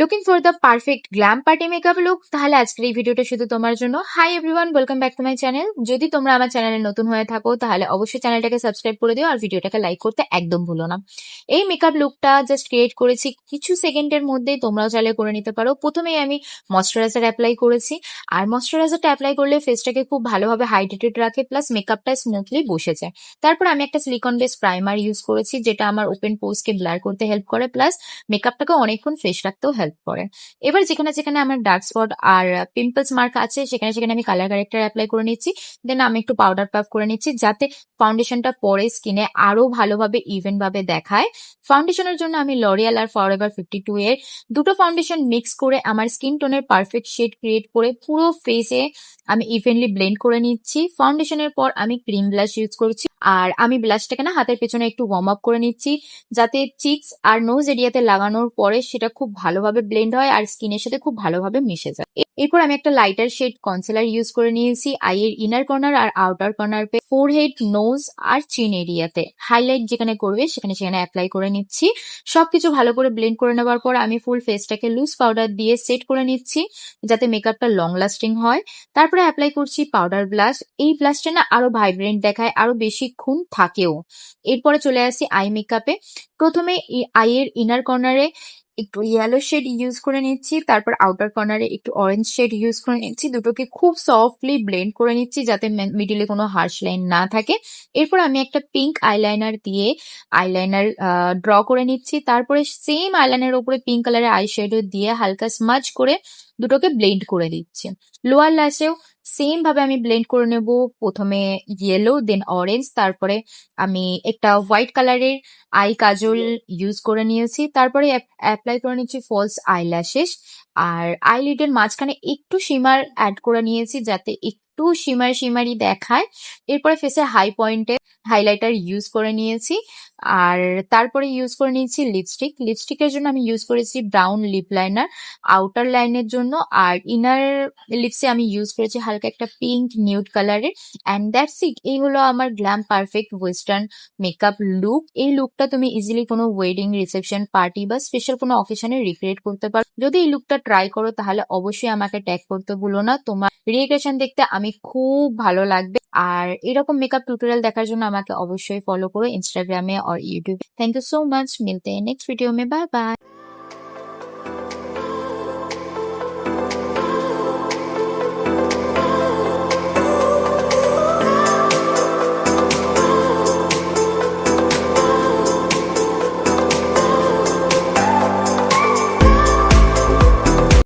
Looking for the perfect glam party makeup look? তাহলে আজকের এই ভিডিওটা শুধু তোমার জন্য। Hi everyone, welcome back to my channel. যদি তোমরা আমার চ্যানেলে নতুন হয়ে থাকো তাহলে অবশ্যই চ্যানেলটাকে সাবস্ক্রাইব করে দিও আর ভিডিওটাকে লাইক করতে একদম ভুলো না। এই মেকআপ লুকটা জাস্ট ক্রিয়েট করেছি কিছু সেকেন্ডের মধ্যেই, তোমরাও চাইলে করে নিতে পারো। প্রথমেই আমি ময়শ্চারাইজার অ্যাপ্লাই করেছি, আর ময়শ্চারাইজারটা অ্যাপ্লাই করলে ফেসটাকে খুব ভালোভাবে হাইড্রেটেড রাখে, প্লাস মেকআপটা স্মুথলি বসে যায়। তারপর আমি একটা সিলিকন বেস প্রাইমার ইউজ করেছি, যেটা আমার ওপেন পোর্সকে ব্লার করতে হেল্প করে, প্লাস মেকআপটাকে অনেকক্ষণ ফ্রেশ রাখতেও হেল্প করে। এবার যেখানে যেখানে আমার ডার্ক স্পট আর পিম্পলস মার্ক আছে সেখানে সেখানে আমি কালার কারেক্টার অ্যাপ্লাই করে নিচ্ছি। দেন আমি একটু পাউডার পাফ করে নিচ্ছি, যাতে ফাউন্ডেশনটা পরে স্কিনে আরো ভালোভাবে ইভেন ভাবে দেখায়। ফাউন্ডেশনের জন্য আমি লরিয়াল আর ফরএভার 52 এর দুটো ফাউন্ডেশন মিক্স করে আমার স্কিন টোনের পারফেক্ট শেড ক্রিয়েট করে পুরো ফেসে আমি ইভেনলি ব্লেন্ড করে নিচ্ছি। ফাউন্ডেশনের পর আমি ক্রিম ব্লাশ ইউজ করছি, আর আমি ব্লাশটাকে না হাতের পেছনে একটু ওয়ার্ম আপ করে নিচ্ছি, যাতে চিকস আর নোজ এরিয়াতে লাগানোর পরে সেটা খুব ভালোভাবে ব্লেন্ড হয় আর স্কিনের সাথে খুব ভালোভাবে মিশে যায়। এরপর আমি একটা লাইটার শেড কনসিলার ইউজ করে নিয়েছি আইয়ের ইনার কর্নার আর আউটার কর্নার পে, ফোরহেড, নোজ আর চিন এরিয়াতে হাইলাইট যেখানে করবে সেখানে সেখানে অ্যাপ্লাই করে নিচ্ছি। সবকিছু ভালো করে ব্লেন্ড করে নেওয়ার পর আমি ফুল ফেসটাকে লুজ পাউডার দিয়ে সেট করে নিচ্ছি, যাতে মেকআপটা লং লাস্টিং হয়। তারপরে অ্যাপ্লাই করছি পাউডার ব্লাশ। এই ব্লাশটা না আরো ভাইব্রেন্ট দেখায়, আরো বেশিক্ষণ থাকেও। এরপরে চলে আসি আই মেকআপে। প্রথমে আইয়ের ইনার কর্নারে একটু ইয়েলো শেড ইউজ করে নিচ্ছি, তারপর আউটার কর্নারে একটু অরেঞ্জ শেড ইউজ করে নিচ্ছি। দুটোকে খুব সফটলি ব্লেন্ড করে নিচ্ছি, যাতে মিডিলে কোনো হার্শ লাইন না থাকে। এরপর আমি একটা পিঙ্ক আইলাইনার দিয়ে আইলাইনার ড্র করে নিচ্ছি, তারপরে সেম আইলাইনারের উপরে পিঙ্ক কালারের আই শ্যাডো দিয়ে হালকা স্মাজ করে দুটোকে ব্লেন্ড করে দিচ্ছি। লোয়ার ল্যাশেও সেম ভাবে আমি ব্লেন্ড করে নেব, প্রথমে ইয়েলো দেন অরেঞ্জ, তারপরে আমি একটা হোয়াইট কালারের আই কাজল ইউজ করে নিয়েছি। তারপরে অ্যাপ্লাই করে নিচ্ছি ফলস আইল্যাশেস, আর আইলিডের মাঝখানে একটু শিমার অ্যাড করে নিয়েছি, যাতে একটু শিমার শিমারি দেখায়। এরপরে ফেসের হাই পয়েন্টে হাইলাইটার ইউজ করে নিয়েছি, আর তারপরে ইউজ করে নিয়েছি লিপস্টিক। লিপস্টিকের জন্য আমি ইউজ করেছি ব্রাউন লিপ লাইনার আউটার লাইনের জন্য, আর ইনার লিপসে আমি ইউজ করেছি হালকা একটা পিঙ্ক নিউড কালারের। And that's it. এই হলো আমার glam perfect western makeup look. এই লুকটা তুমি ইজিলি কোনো ওয়েডিং, রিসেপশন, পার্টি বা স্পেশাল কোনো অকেশনে রিক্রিয়েট করতে পারো। যদি এই লুকটা ট্রাই করো তাহলে অবশ্যই আমাকে ট্যাগ করতে ভুলো না। তোমার রিঅ্যাকশন দেখতে আমি খুব ভালো লাগবে। আর এরকম মেকআপ টিউটোরিয়াল দেখার জন্য আমাকে অবশ্যই ফলো করো ইনস্টাগ্রামে और YouTube. Thank you so much. मिलते हैं नेक्स्ट वीडियो में। Bye bye.